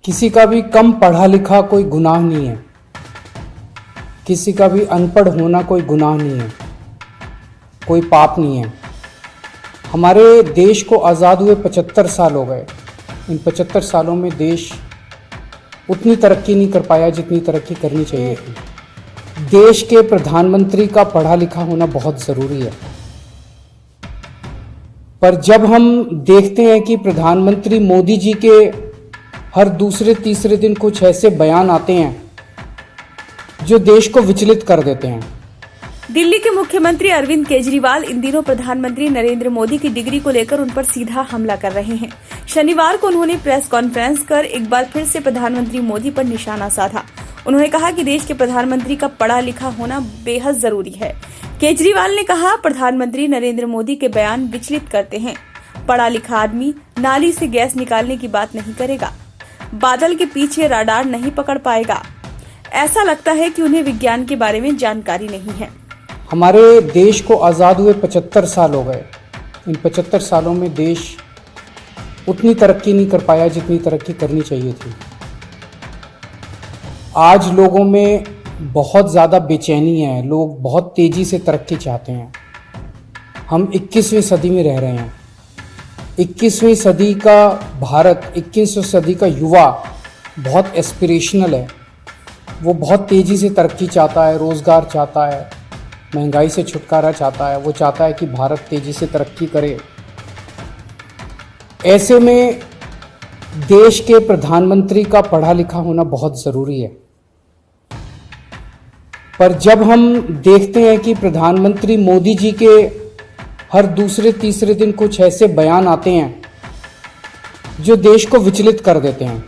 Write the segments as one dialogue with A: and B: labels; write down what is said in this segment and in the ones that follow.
A: किसी का भी कम पढ़ा लिखा कोई गुनाह नहीं है, किसी का भी अनपढ़ होना कोई गुनाह नहीं है, कोई पाप नहीं है। हमारे देश को आज़ाद हुए 75 साल हो गए। इन 75 सालों में देश उतनी तरक्की नहीं कर पाया जितनी तरक्की करनी चाहिए थी। देश के प्रधानमंत्री का पढ़ा लिखा होना बहुत ज़रूरी है, पर जब हम देखते हैं कि प्रधानमंत्री मोदी जी के हर दूसरे तीसरे दिन कुछ ऐसे बयान आते हैं जो देश को विचलित कर देते हैं।
B: दिल्ली के मुख्यमंत्री अरविंद केजरीवाल इन दिनों प्रधानमंत्री नरेंद्र मोदी की डिग्री को लेकर उन पर सीधा हमला कर रहे हैं। शनिवार को उन्होंने प्रेस कॉन्फ्रेंस कर एक बार फिर से प्रधानमंत्री मोदी पर निशाना साधा। उन्होंने कहा कि देश के प्रधानमंत्री का पढ़ा लिखा होना बेहद जरूरी है। केजरीवाल ने कहा, प्रधानमंत्री नरेंद्र मोदी के बयान विचलित करते हैं। पढ़ा लिखा आदमी नाली से गैस निकालने की बात नहीं करेगा, बादल के पीछे राडार नहीं पकड़ पाएगा। ऐसा लगता है कि उन्हें विज्ञान के बारे में जानकारी नहीं है।
A: हमारे देश को आज़ाद हुए 75 साल हो गए। इन 75 सालों में देश उतनी तरक्की नहीं कर पाया जितनी तरक्की करनी चाहिए थी। आज लोगों में बहुत ज़्यादा बेचैनी है, लोग बहुत तेज़ी से तरक्की चाहते हैं। हम 21वीं सदी में रह रहे हैं। 21वीं सदी का भारत, 21वीं सदी का युवा बहुत एस्पिरेशनल है। वो बहुत तेज़ी से तरक्की चाहता है, रोज़गार चाहता है, महंगाई से छुटकारा चाहता है। वो चाहता है कि भारत तेज़ी से तरक्की करे। ऐसे में देश के प्रधानमंत्री का पढ़ा लिखा होना बहुत ज़रूरी है, पर जब हम देखते हैं कि प्रधानमंत्री मोदी जी के हर दूसरे तीसरे दिन कुछ ऐसे बयान आते हैं जो देश को विचलित कर देते हैं।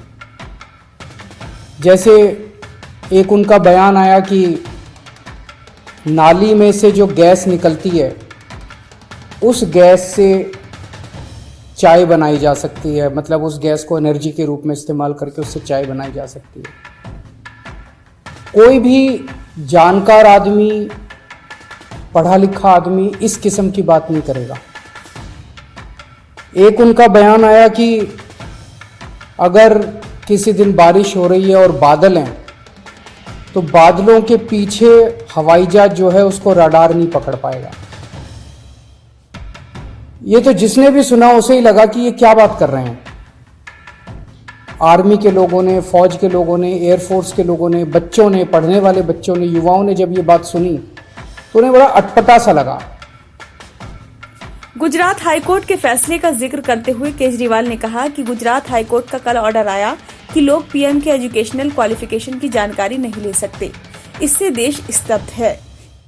A: जैसे एक उनका बयान आया कि नाली में से जो गैस निकलती है उस गैस से चाय बनाई जा सकती है, मतलब उस गैस को एनर्जी के रूप में इस्तेमाल करके उससे चाय बनाई जा सकती है। कोई भी जानकार आदमी, पढ़ा लिखा आदमी इस किस्म की बात नहीं करेगा। एक उनका बयान आया कि अगर किसी दिन बारिश हो रही है और बादल हैं तो बादलों के पीछे हवाई जहाज जो है उसको रडार नहीं पकड़ पाएगा। ये तो जिसने भी सुना उसे ही लगा कि ये क्या बात कर रहे हैं। आर्मी के लोगों ने, फौज के लोगों ने, एयरफोर्स के लोगों ने, बच्चों ने, पढ़ने वाले बच्चों ने, युवाओं ने जब ये बात सुनी तो उन्हें बड़ा अटपटा सा लगा।
B: गुजरात हाईकोर्ट के फैसले का जिक्र करते हुए केजरीवाल ने कहा कि गुजरात हाईकोर्ट का कल ऑर्डर आया कि लोग पीएम के एजुकेशनल क्वालिफिकेशन की जानकारी नहीं ले सकते। इससे देश स्तब्ध है।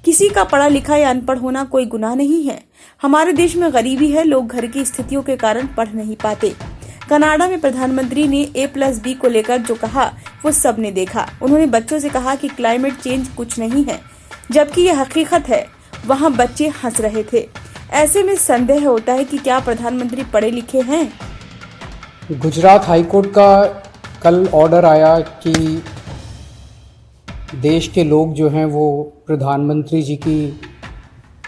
B: किसी का पढ़ा लिखा या अनपढ़ होना कोई गुनाह नहीं है। हमारे देश में गरीबी है, लोग घर की स्थितियों के कारण पढ़ नहीं पाते। कनाडा में प्रधानमंत्री ने A+B को लेकर जो कहा वो सबने देखा। उन्होंने बच्चों से कहा कि क्लाइमेट चेंज कुछ नहीं है, जबकि ये हकीकत है। वहाँ बच्चे हंस रहे थे। ऐसे में संदेह होता है कि क्या प्रधानमंत्री पढ़े लिखे हैं।
A: गुजरात हाईकोर्ट का कल ऑर्डर आया कि देश के लोग जो हैं वो प्रधानमंत्री जी की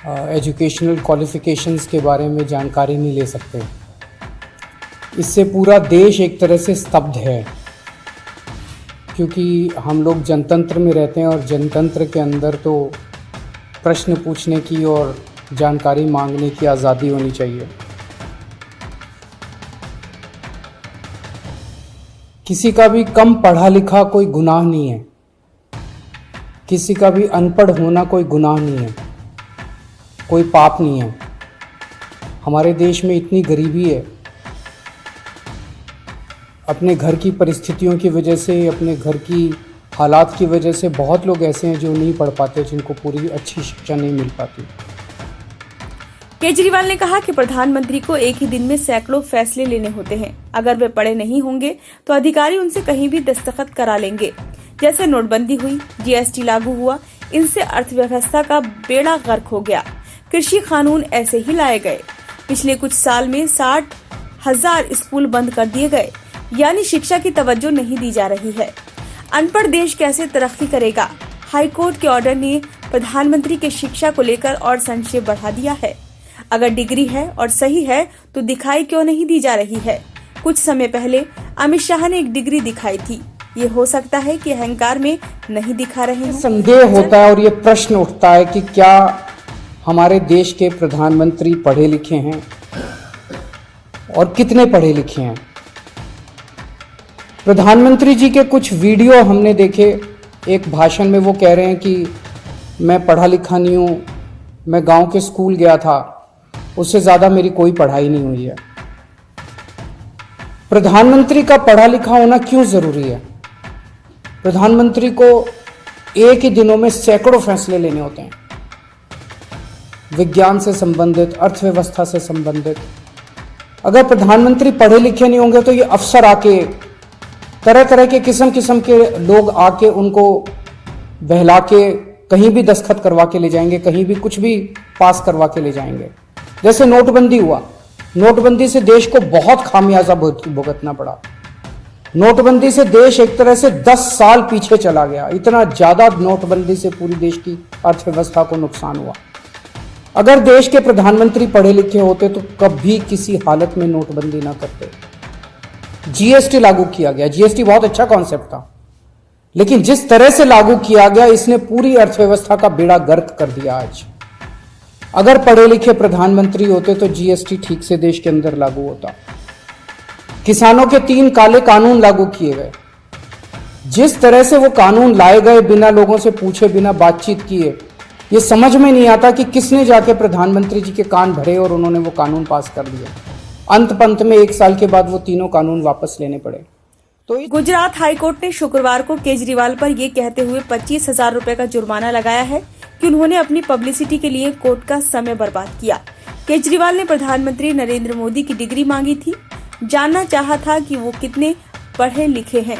A: एजुकेशनल क्वालिफिकेशंस के बारे में जानकारी नहीं ले सकते। इससे पूरा देश एक तरह से स्तब्ध है, क्योंकि हम लोग जनतंत्र में रहते हैं और जनतंत्र के अंदर तो प्रश्न पूछने की और जानकारी मांगने की आज़ादी होनी चाहिए। किसी का भी कम पढ़ा लिखा कोई गुनाह नहीं है, किसी का भी अनपढ़ होना कोई गुनाह नहीं है, कोई पाप नहीं है। हमारे देश में इतनी गरीबी है, अपने घर की परिस्थितियों की वजह से, अपने घर की हालात की वजह से बहुत लोग ऐसे हैं जो नहीं पढ़ पाते, जिनको पूरी अच्छी शिक्षा नहीं मिल पाती।
B: केजरीवाल ने कहा कि प्रधानमंत्री को एक ही दिन में सैकड़ों फैसले लेने होते हैं। अगर वे पढ़े नहीं होंगे तो अधिकारी उनसे कहीं भी दस्तखत करा लेंगे। जैसे नोटबंदी हुई, GST लागू हुआ, इनसे अर्थव्यवस्था का बेड़ा गर्क हो गया। कृषि कानून ऐसे ही लाए गए। पिछले कुछ साल में 60,000 स्कूल बंद कर दिए गए, यानी शिक्षा की तवज्जो नहीं दी जा रही है। अनपढ़ देश कैसे तरक्की करेगा। हाईकोर्ट के ऑर्डर ने प्रधानमंत्री के शिक्षा को लेकर और संशय बढ़ा दिया है। अगर डिग्री है और सही है तो दिखाई क्यों नहीं दी जा रही है। कुछ समय पहले अमित शाह ने एक डिग्री दिखाई थी। ये हो सकता है कि अहंकार में नहीं दिखा रहे हैं।
A: संदेह होता है और ये प्रश्न उठता है कि क्या हमारे देश के प्रधानमंत्री पढ़े लिखे हैं और कितने पढ़े लिखे हैं। प्रधानमंत्री जी के कुछ वीडियो हमने देखे। एक भाषण में वो कह रहे हैं कि मैं पढ़ा लिखा नहीं हूँ, मैं गांव के स्कूल गया था, उससे ज़्यादा मेरी कोई पढ़ाई नहीं हुई है। प्रधानमंत्री का पढ़ा लिखा होना क्यों ज़रूरी है? प्रधानमंत्री को एक ही दिनों में सैकड़ों फैसले लेने होते हैं, विज्ञान से संबंधित, अर्थव्यवस्था से संबंधित। अगर प्रधानमंत्री पढ़े लिखे नहीं होंगे तो ये अफसर आके तरह तरह के किस्म किस्म के लोग आके उनको बहला के कहीं भी दस्तखत करवा के ले जाएंगे, कहीं भी कुछ भी पास करवा के ले जाएंगे। जैसे नोटबंदी हुआ, नोटबंदी से देश को बहुत खामियाजा भुगतना पड़ा। नोटबंदी से देश एक तरह से 10 साल पीछे चला गया। इतना ज्यादा नोटबंदी से पूरी देश की अर्थव्यवस्था को नुकसान हुआ। अगर देश के प्रधानमंत्री पढ़े लिखे होते तो कभी किसी हालत में नोटबंदी ना करते। जीएसटी लागू किया गया, जीएसटी बहुत अच्छा कॉन्सेप्ट था, लेकिन जिस तरह से लागू किया गया इसने पूरी अर्थव्यवस्था का बेड़ा गर्क कर दिया। आज अगर पढ़े लिखे प्रधानमंत्री होते तो जीएसटी ठीक से देश के अंदर लागू होता। किसानों के 3 काले कानून लागू किए गए। जिस तरह से वो कानून लाए गए बिना लोगों से पूछे, बिना बातचीत किए, ये समझ में नहीं आता कि किसने जाके प्रधानमंत्री जी के कान भरे और उन्होंने वो कानून पास कर दिए। अंत पंत में 1 साल के बाद वो तीनों कानून वापस लेने पड़े। तो
B: गुजरात हाईकोर्ट ने शुक्रवार को केजरीवाल पर ये कहते हुए 25,000 रुपए का जुर्माना लगाया है कि उन्होंने अपनी पब्लिसिटी के लिए कोर्ट का समय बर्बाद किया। केजरीवाल ने प्रधानमंत्री नरेंद्र मोदी की डिग्री मांगी थी, जानना चाहा था कि वो कितने पढ़े लिखे हैं।